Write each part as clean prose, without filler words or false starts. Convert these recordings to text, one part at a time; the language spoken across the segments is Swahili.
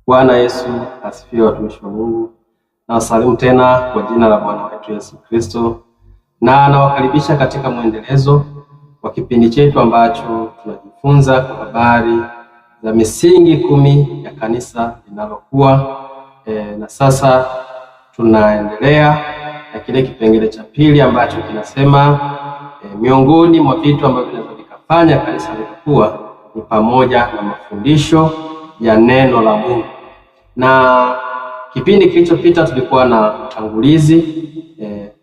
Bwana Yesu asifiwe, watumishi wa Mungu. Na wasalimu tena kwa jina la Bwana wetu Yesu Kristo, na nawakaribisha katika mwendelezo wa kipindi chetu ambacho tunajifunza kwa habari za misingi 10 ya kanisa linalokuwa. Na sasa tunaendelea na kile kipengele cha pili ambacho kinasema miongoni mwa vitu ambavyo vinaweza vikafanya kanisa linakuwa ni pamoja na mafundisho ya neno la Mungu. Na kipindi kilichopita tulikuwa na utangulizi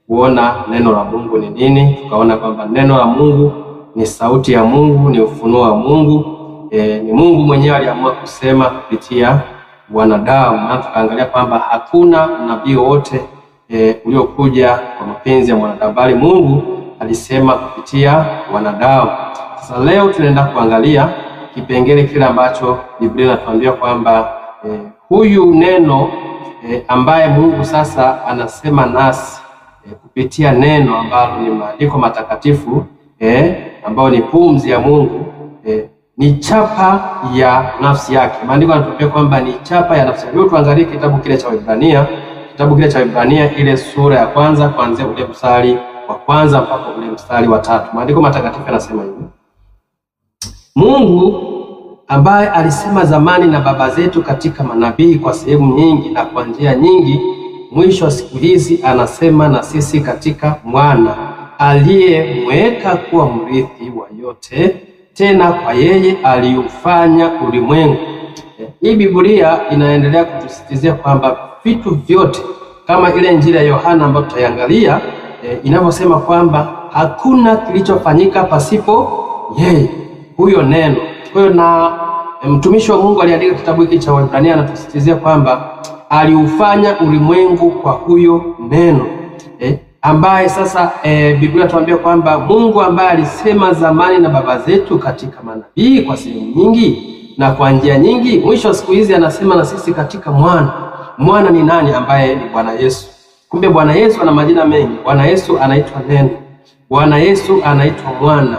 kuona neno la Mungu ni nini. Tukaona kwamba neno la Mungu ni sauti ya Mungu, ni ufunuo wa Mungu, ni Mungu mwenyewe aliamua kusema kupitia wanadamu. Na tukaangalia kwamba hakuna nabii wote uliokuja kwa mapenzi ya mwanadamu, bali Mungu alisema kupitia wanadamu. Sasa leo tunaenda kuangalia kipengele kile ambacho Biblia inatuambia kwamba huyu neno ambaye Mungu sasa anasema nasi kupitia neno ambalo ni maandiko matakatifu ambayo ni pumzi ya Mungu, ni chapa ya nafsi yake. Maandiko yanatuambia kwamba ni chapa ya nafsi yake. Leo tuangalie kitabu kile cha Waebrania, ile sura ya kwanza kuanzia ule mstari wa kwanza mpaka ule mstari wa 3. Maandiko matakatifu yanasema hivi: Mungu ambaye alisema zamani na baba zetu katika manabii kwa sehemu nyingi na kwa njia nyingi, mwisho wa siku hizi anasema na sisi katika mwana aliyemweka kuwa mrithi wa yote, tena kwa yeye aliufanya ulimwengu. Hii Biblia inaendelea kutusisitizia kwamba vitu vyote, kama ile Injili ya Yohana ambayo tutaiangalia inavyosema kwamba hakuna kilichofanyika pasipo yeye, huyo neno. Kwa hiyo na mtumishi wa Mungu aliandika kitabu hiki cha Waebrania anatusisitizia kwamba aliufanya ulimwengu kwa huyo neno ambaye sasa Biblia tuambia kwamba Mungu ambaye alisema zamani na baba zetu katika manabii kwa sehemu nyingi na kwa njia nyingi, mwisho wa siku hizi anasema na sisi katika mwana. Mwana ni nani? Ambaye ni Bwana Yesu. Kumbe Bwana Yesu ana majina mengi. Bwana Yesu anaitwa neno, Bwana Yesu anaitwa mwana,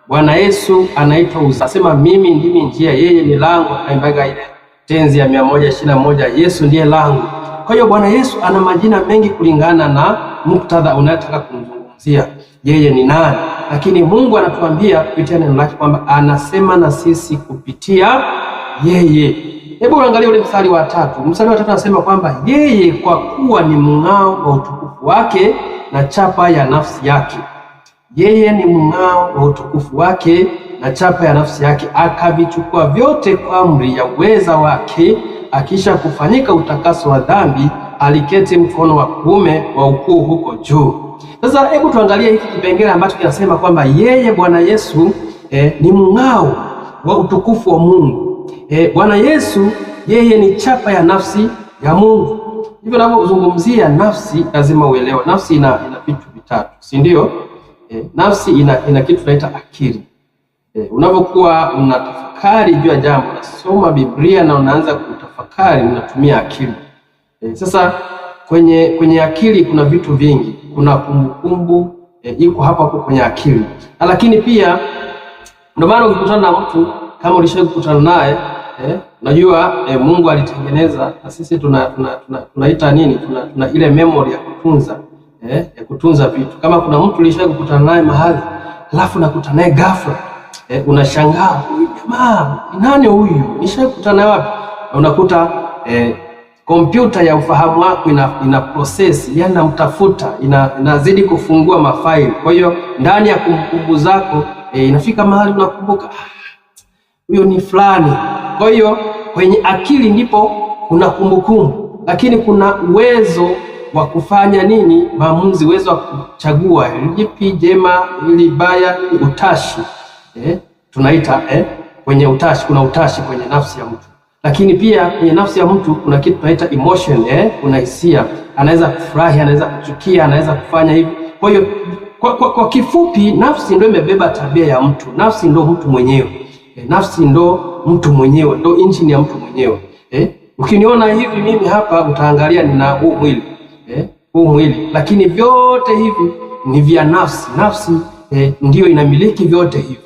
Bwana Yesu anaitwa uzima. Anasema mimi ndimi njia, yeye ni lango. Kaimbaga ile tenzi ya 121, Yesu ndiye lango. Kwa hiyo Bwana Yesu ana majina mengi kulingana na muktadha unayotaka kumzungumzia yeye ni nani. Lakini Mungu anatuambia kupitia neno lake kwamba anasema na sisi kupitia yeye. Hebu angalia ule mstari wa 3. Mstari wa 3 anasema kwamba yeye kwa kuwa ni mng'ao wa utukufu wake na chapa ya nafsi yake. Yeye ni mng'ao wa utukufu wake na chapa ya nafsi yake, akavichukua vyote kwa amri ya uweza wake, akisha kufanyika utakaso wa dhambi, aliketi mkono wa kuume wa ukuu huko juu. Sasa hebu tuangalie hiki kipengele ambacho kinasema kwamba yeye Bwana Yesu ni mng'ao wa utukufu wa Mungu. Bwana Yesu yeye ni chapa ya nafsi ya Mungu. Hivyo ninapozungumzia nafsi, lazima uelewe nafsi ina vitu vitatu, si ndio? Nafsi ina kitu tunaita akili. Unapokuwa unatafakari juu ya jambo, unasoma Biblia na unaanza kutafakari, unatumia akili. Sasa kwenye akili kuna vitu vingi. Kuna kumbukumbu iko hapa kwenye akili. Lakini pia ndio maana ukikutana na mtu, kama ulishawahi kukutana naye, unajua Mungu alitengeneza, na sisi tunaita nini? Tuna ile memory ya kutunza ya kutunza vitu. Kama kuna mtu ulishawahi kukutana naye mahali, alafu nakutana naye ghafla, unashangaa, huyu jamaa ni nani huyu? Nishawahi kukutana naye wapi? Na unakuta kompyuta ya ufahamu wako ina process, yani namtafuta, inazidi kufungua mafaili. Kwa hiyo ndani ya kumbukumbu zako inafika mahali unakumbuka huyo ni fulani. Kwa hiyo kwenye akili ndipo kuna kumbukumbu, lakini kuna uwezo wa kufanya nini? Maamuzi, uwezo wa kuchagua lipi jema, ili baya, utashi. Tunaita kwenye utashi, kuna utashi kwenye nafsi ya mtu. Lakini pia kwenye nafsi ya mtu kuna kitu tunaita emotion, kuna hisia. Anaweza kufurahi, anaweza kuchukia, anaweza kufanya hivi. Kwa hiyo kwa kifupi, nafsi ndio imebeba tabia ya mtu. Nafsi ndio mtu mwenyewe. Nafsi ndio mtu mwenyewe, ndio engine ya mtu mwenyewe. Ukiniona hivi mimi hapa, utaangalia nina huu mwili. Huu mwili, lakini vyote hivi ni vya nafsi. Nafsi ndiyo inamiliki vyote hivi.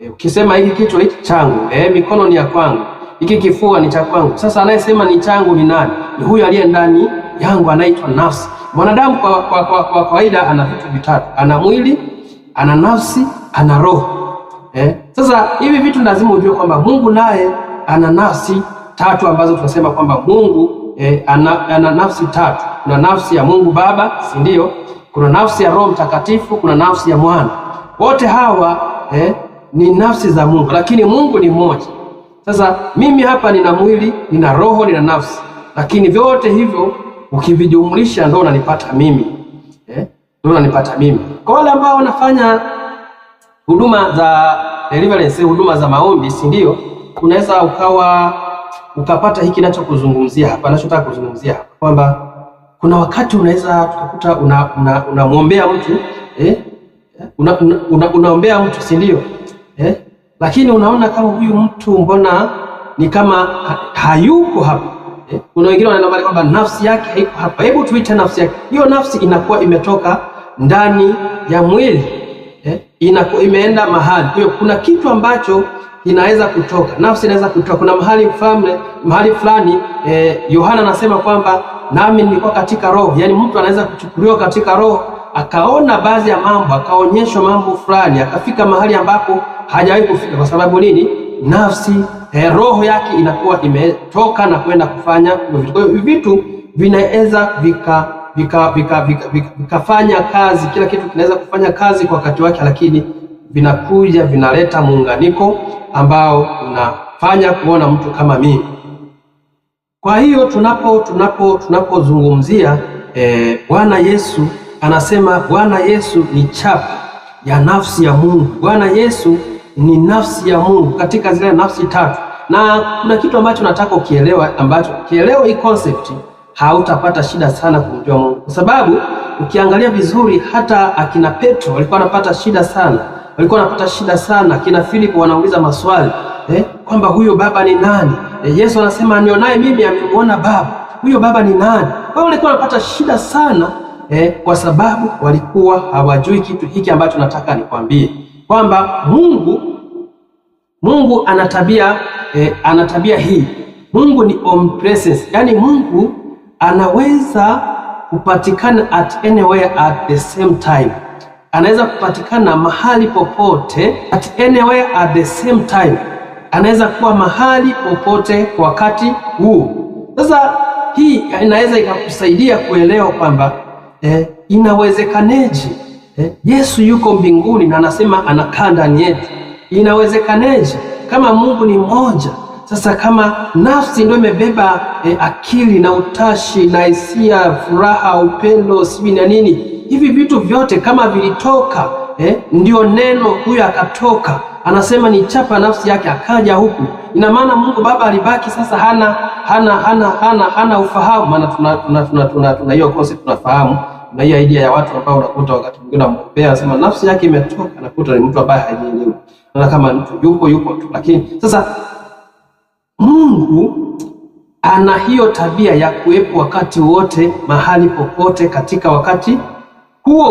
Ukisema hiki kichwa hiki changu, mikono ni ya kwangu, hiki kifua ni cha kwangu. Sasa anayesema ni changu ni nani? Ni huyu aliye ndani yangu, anaitwa nafsi. Mwanadamu kwa kawaida ana vitu vitatu: ana mwili, ana nafsi, ana roho. Sasa hivi vitu lazima ujue kwamba Mungu naye ana nafsi tatu ambazo tunasema kwamba Mungu ana nafsi tatu. Kuna nafsi ya Mungu Baba, si ndio? Kuna nafsi ya Roho Mtakatifu, kuna nafsi ya Mwana. Wote hawa ni nafsi za Mungu, lakini Mungu ni mmoja. Sasa mimi hapa nina mwili, nina roho, nina nafsi, lakini vyote hivyo ukivijumlisha ndio unanipata mimi. Ndio unanipata mimi. Kwa wale ambao wanafanya huduma za deliverance, huduma za maombi, si ndio? Unaweza ukapata hiki ninachokuzungumzia hapa, ninachotaka kuzungumzia hapa, kwamba kuna wakati unaweza tukakuta unamwombea mtu unaombea mtu, si ndio? Lakini unaona kama huyu mtu mbona ni kama hayuko hapa. Kuna wengine wanaona kwamba nafsi yake haiko hapa. Hebu tuite nafsi yake. Hiyo nafsi inakuwa imetoka ndani ya mwili, inakuwa imeenda mahali. Kwa hiyo kuna kitu ambacho inaweza kutoka, nafsi inaweza kutoka. Kuna mahali fulani Yohana anasema kwamba nami nilikuwa katika roho. Yaani mtu anaweza kuchukuliwa katika roho, akaona baadhi ya mambo, akaonyeshwa mambo fulani, akafika mahali ambapo hajawahi kufika. Kwa sababu nini? Nafsi, roho yake inakuwa imetoka na kwenda kufanya vitu. Kwa hiyo vitu vinaweza vikafanya kazi, kila kitu kinaweza kufanya kazi kwa wakati wake, lakini vinakuja vinaleta muunganiko ambao unafanya kuona mtu kama mimi. Kwa hiyo tunapozungumzia Bwana Yesu, anasema Bwana Yesu ni chapa ya nafsi ya Mungu. Bwana Yesu ni nafsi ya Mungu katika zile nafsi tatu. Na kuna kitu ambacho nataka ukielewa, ambacho ukielewa hii concept hautapata shida sana kumjua Mungu. Kwa sababu ukiangalia vizuri, hata akina Petro walikuwa wanapata shida sana. Akina Filipo wanauliza maswali kwamba huyo baba ni nani? Yesu anasema nionaye mimi amemwona Baba. Huyo baba ni nani? Kwa hiyo walikuwa wanapata shida sana kwa sababu walikuwa hawajui kitu hiki ambacho nataka nikwambie, kwamba Mungu ana tabia hii. Mungu ni omnipresence. Yaani Mungu anaweza kupatikana at anywhere at the same time. Anaweza kupatikana mahali popote at anywhere at the same time. Anaweza kuwa mahali popote kwa wakati huu. Sasa hii inaweza ikakusaidia kuelewa kwamba inawezekaneje Yesu yuko mbinguni na anasema anakaa ndani yetu. Inawezekaneje kama Mungu ni mmoja? Sasa kama nafsi ndio imebeba akili na utashi na hisia, furaha, upendo, sibi na nini, hivi vitu vyote kama vilitoka ndio neno huyo akatoka, anasema ni chapa nafsi yake akaja huku, ina maana Mungu Baba alibaki sasa hana ufahamu. Maana tuna hiyo concept, tunafahamu na hiyo idea ya watu ambao unakuta wakati mwingine anamwombea anasema nafsi yake imetoka, anakuta ni mtu ambaye hajielewi, na kama mtu yupo tu. Lakini sasa Mungu ana hiyo tabia ya kuwepo wakati wote, mahali popote, katika wakati huo.